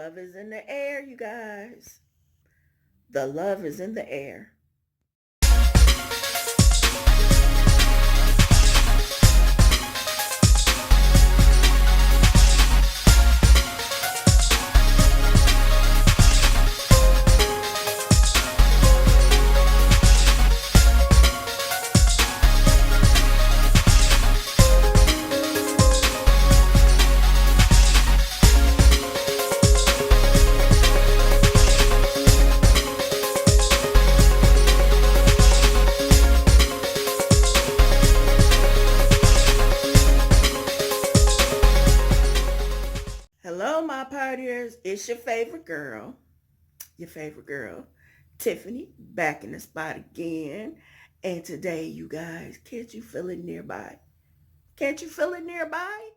Love is in the air, you guys. The love is in the air. Hello, my partiers. It's your favorite girl, Tiffany, back in the spot again. And today, you guys, can't you feel it nearby? Can't you feel it nearby?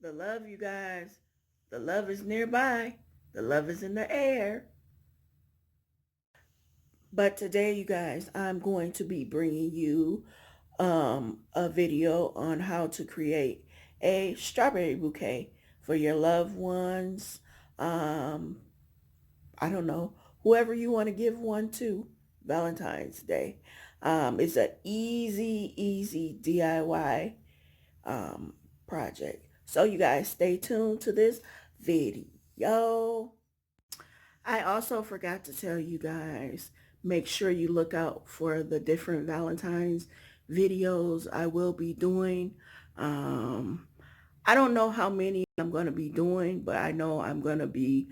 The love, you guys. The love is nearby. The love is in the air. But today, you guys, I'm going to be bringing you a video on how to create a strawberry bouquet for your loved ones. I don't know, whoever you want to give one to, Valentine's Day. It's an easy DIY project. So you guys stay tuned to this video. I also forgot to tell you guys, make sure you look out for the different Valentine's videos I will be doing. I don't know how many I'm going to be doing, but I know I'm going to be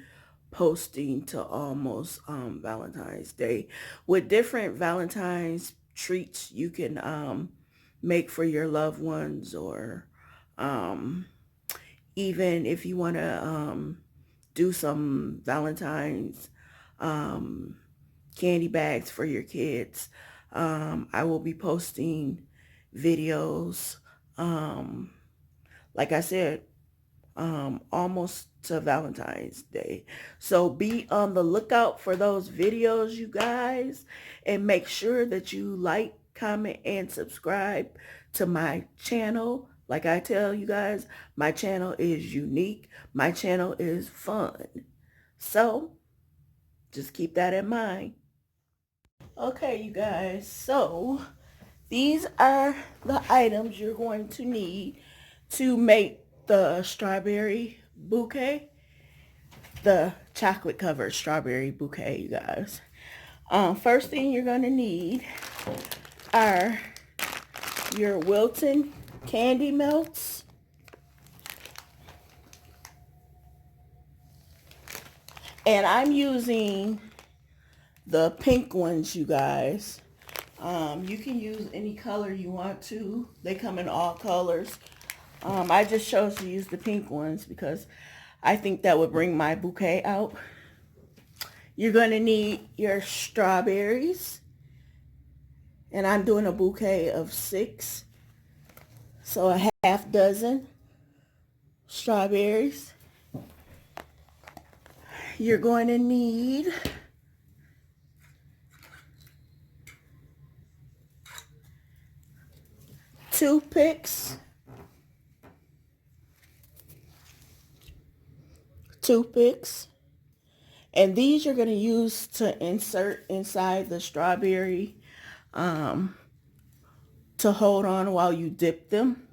posting to almost Valentine's Day with different Valentine's treats you can make for your loved ones, or even if you want to do some Valentine's candy bags for your kids. I will be posting videos, like I said, almost to Valentine's Day. So be on the lookout for those videos, you guys, and make sure that you like, comment, and subscribe to my channel. Like I tell you guys, my channel is unique. My channel is fun. So just keep that in mind. Okay, you guys, so these are the items you're going to need to make the strawberry bouquet, the chocolate covered strawberry bouquet, you guys. First thing you're going to need are your Wilton candy melts, and I'm using the pink ones, you guys. You can use any color you want to. They come in all colors. I just chose to use the pink ones because I think that would bring my bouquet out. You're going to need your strawberries. And I'm doing a bouquet of 6. So a half dozen strawberries. You're going to need toothpicks. And these you're going to use to insert inside the strawberry to hold on while you dip them.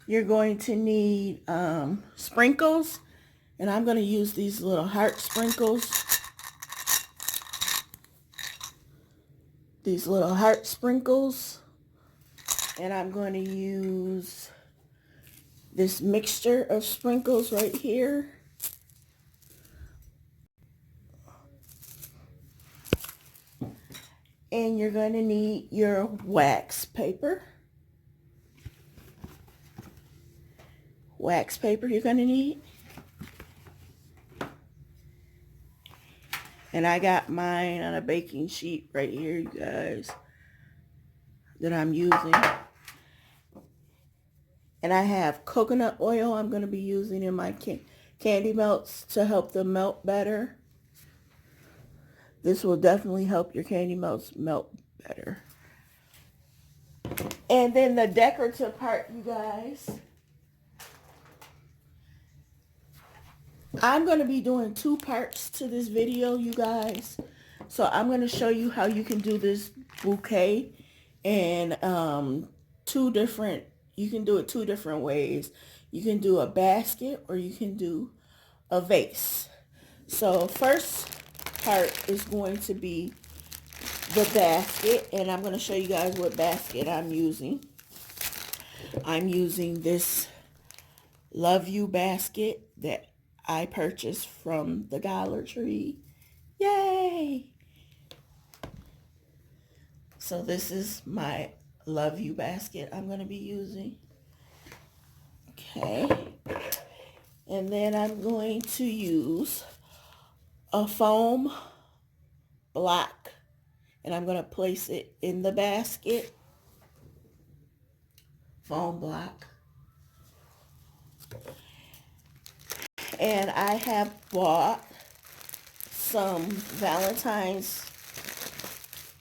You're going to need sprinkles, and I'm going to use these little heart sprinkles. And I'm going to use this mixture of sprinkles right here. And you're going to need your wax paper. You're going to need. And I got mine on a baking sheet right here, you guys, that I'm using. And I have coconut oil I'm going to be using in my candy melts to help them melt better. This will definitely help your candy melts melt better. And then the decorative part, you guys. I'm going to be doing 2 parts to this video, you guys. So I'm going to show you how you can do this bouquet and you can do it 2 different ways. You can do a basket or you can do a vase. So first part is going to be the basket, and I'm going to show you guys what basket I'm using. I'm using this Love You basket that I purchased from the Dollar Tree. Yay! So this is my Love You basket I'm going to be using. Okay. And then I'm going to use a foam block, and I'm going to place it in the basket. Foam block. And I have bought some Valentine's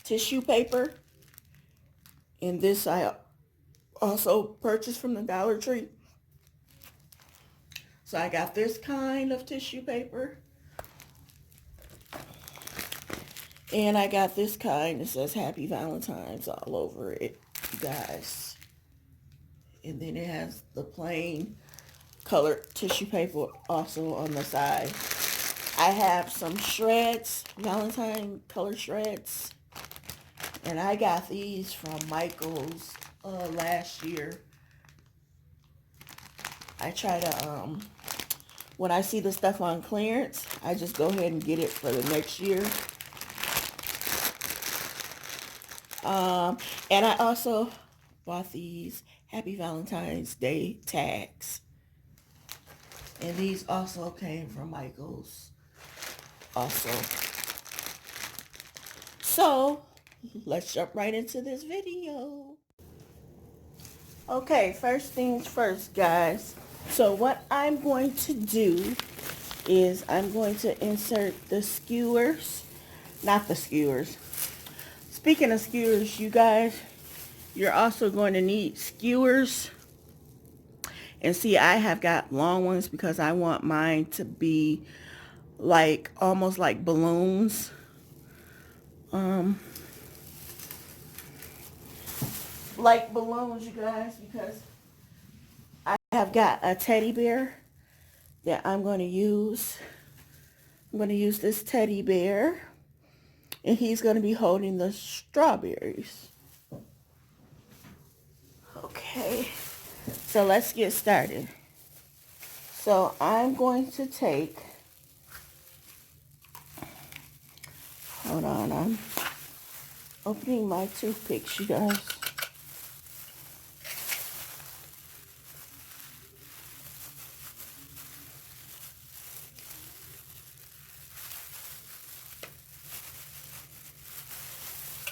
tissue paper, and this I also purchased from the Dollar Tree. So I got this kind of tissue paper, and I got this kind that says Happy Valentine's all over it, you guys. And then it has the plain colored tissue paper also on the side. I have some shreds, Valentine color shreds, and I got these from Michael's last year. I try to, when I see the stuff on clearance, I just go ahead and get it for the next year. And I also bought these Happy Valentine's Day tags. And these also came from Michael's also. So, let's jump right into this video. Okay, first things first, guys. So what I'm going to do is I'm going to insert the skewers. Not the skewers. Speaking of skewers, you guys, you're also going to need skewers. And see, I have got long ones because I want mine to be like almost like balloons. Like balloons, you guys, because I have got a teddy bear that I'm going to use. I'm going to use this teddy bear, and he's going to be holding the strawberries. Okay, so let's get started. So I'm going to take, hold on, I'm opening my toothpicks, you guys.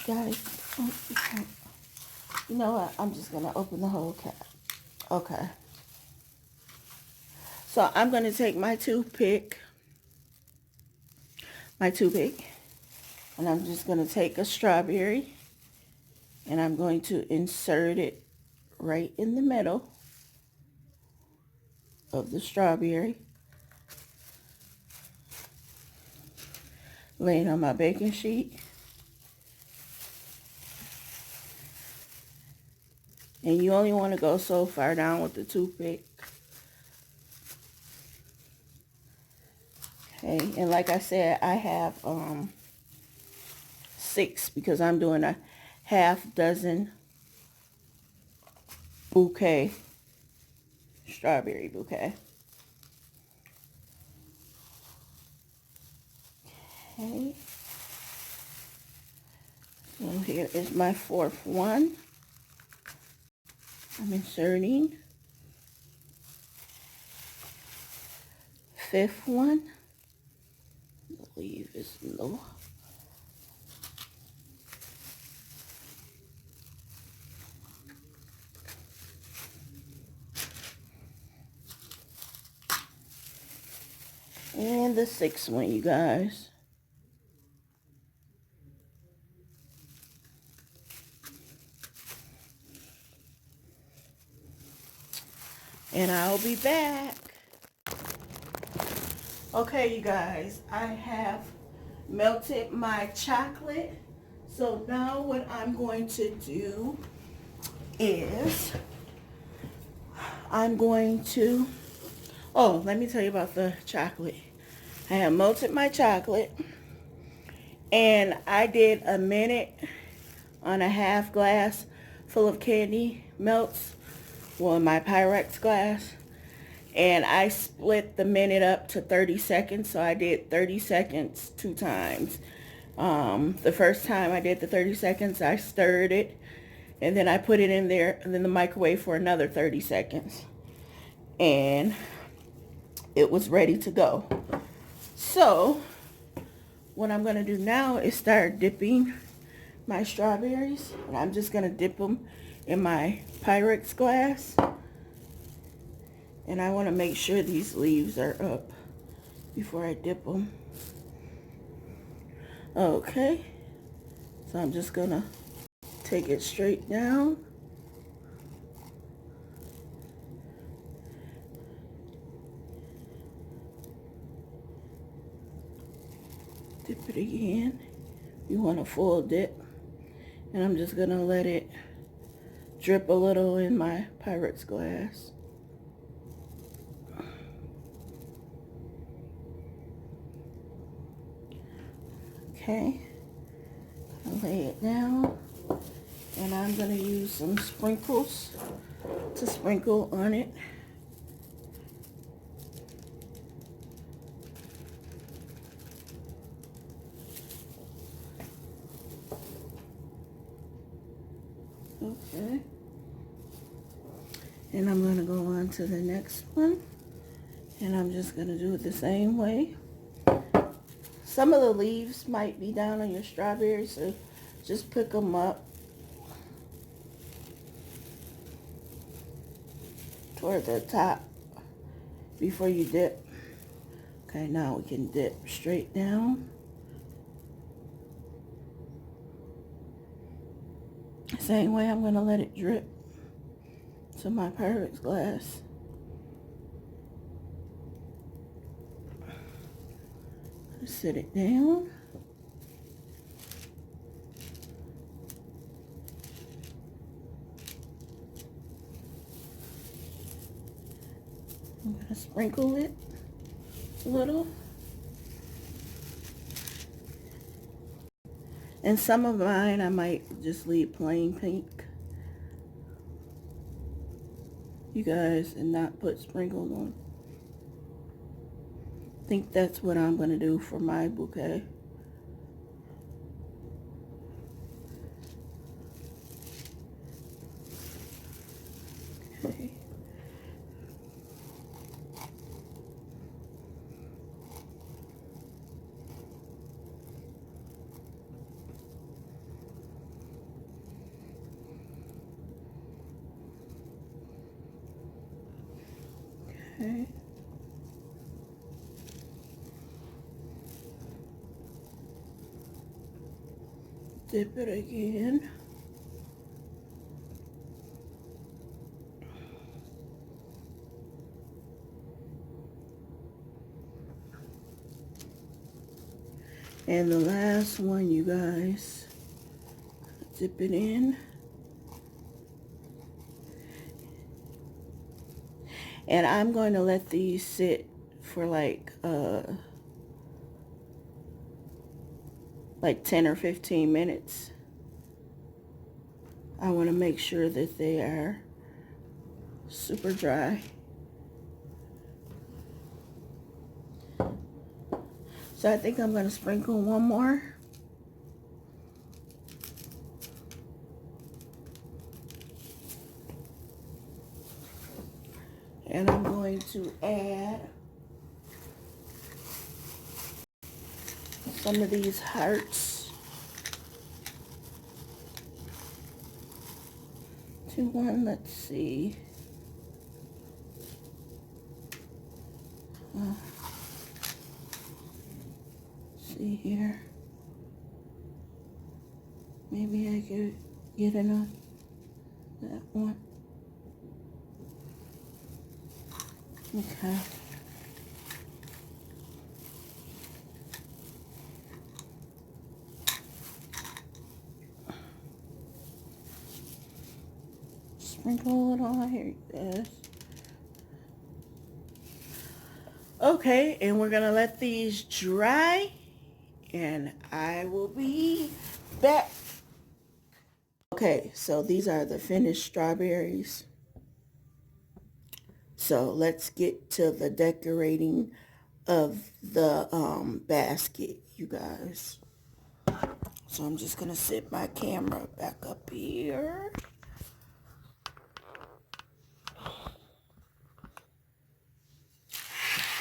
Guys, you know what? I'm just going to open the whole cap. Okay. So I'm going to take my toothpick, and I'm just going to take a strawberry, and I'm going to insert it right in the middle of the strawberry. Lay it on my baking sheet. And you only want to go so far down with the toothpick. Okay, and like I said, I have 6 because I'm doing a half dozen bouquet, strawberry bouquet. Okay, so here is my 4th one. I'm inserting 5th one. I believe it's low. And the 6th one, you guys. And I'll be back. Okay, you guys, I have melted my chocolate. So now what I'm going to do is I'm going to, oh, let me tell you about the chocolate. I have melted my chocolate and I did a minute on a half glass full of candy melts, well, in my Pyrex glass. And I split the minute up to 30 seconds, so I did 30 seconds 2 times. The first time I did the 30 seconds, I stirred it, and then I put it in there, and then the microwave for another 30 seconds. And it was ready to go. So, what I'm going to do now is start dipping my strawberries. And I'm just going to dip them in my Pyrex glass. And I want to make sure these leaves are up before I dip them. Okay. So I'm just going to take it straight down. Dip it again. You want a full dip. And I'm just going to let it drip a little in my Pyrex glass. Okay. I'll lay it down. And I'm going to use some sprinkles to sprinkle on it. Okay. And I'm going to go on to the next one. And I'm just going to do it the same way. Some of the leaves might be down on your strawberries, so just pick them up toward the top before you dip. Okay, now we can dip straight down. Same way, I'm going to let it drip to my Pyrex glass. Set it down. I'm going to sprinkle it a little. And some of mine I might just leave plain pink, you guys, and not put sprinkles on. I think that's what I'm going to do for my bouquet. Okay. Okay. Dip it again. And the last one, you guys, dip it in. And I'm going to let these sit for like 10 or 15 minutes. I want to make sure that they are super dry. So I think I'm going to sprinkle one more. And I'm going to add some of these hearts to one. Let's see. See here. Maybe I could get enough that one. Okay. Sprinkle it on here. Yes. Okay, and we're gonna let these dry, and I will be back. Okay, so these are the finished strawberries. So let's get to the decorating of the basket, you guys. So I'm just gonna sit my camera back up here.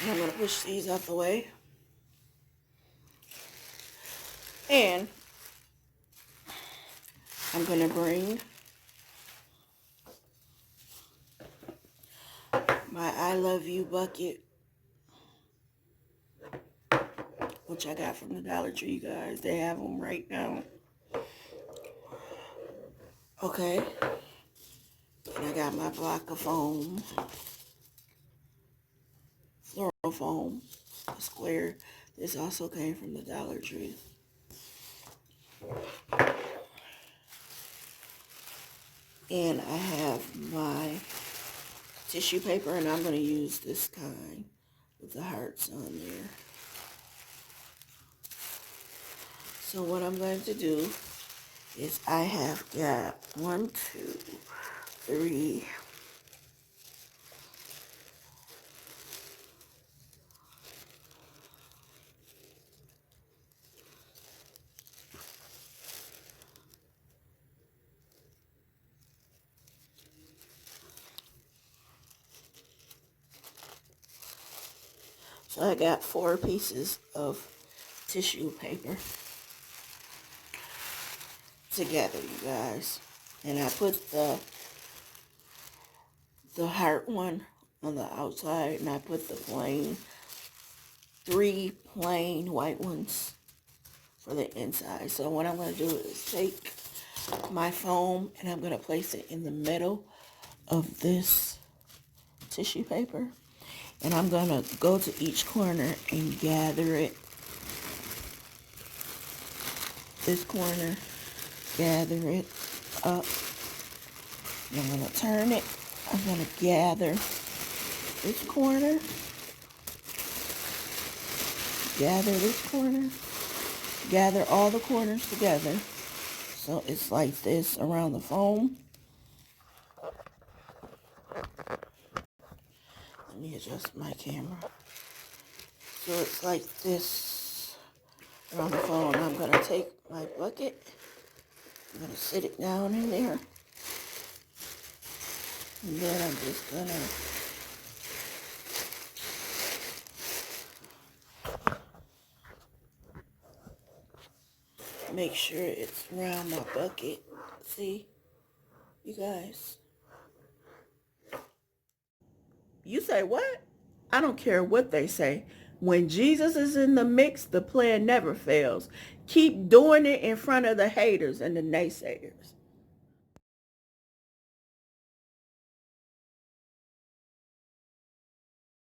And I'm gonna push these out the way. And I'm gonna bring my I Love You bucket, which I got from the Dollar Tree, you guys. They have them right now. Okay. And I got my block of foam, floral foam, a square. This also came from the Dollar Tree. And I have my tissue paper, and I'm going to use this kind with the hearts on there. So what I'm going to do is I have got 1, 2, 3, so I got 4 pieces of tissue paper together, you guys. And I put the heart one on the outside, and I put the 3 plain white ones for the inside. So what I'm going to do is take my foam, and I'm going to place it in the middle of this tissue paper. And I'm going to go to each corner and gather it. This corner, gather it up. And I'm going to turn it. I'm going to gather this corner. Gather this corner. Gather all the corners together. So it's like this around the foam. Let me adjust my camera. So it's like this around the foam. I'm going to take my bucket. I'm going to sit it down in there. And then I'm just going to make sure it's around my bucket. See? You guys. You say what? I don't care what they say. When Jesus is in the mix, the plan never fails. Keep doing it in front of the haters and the naysayers.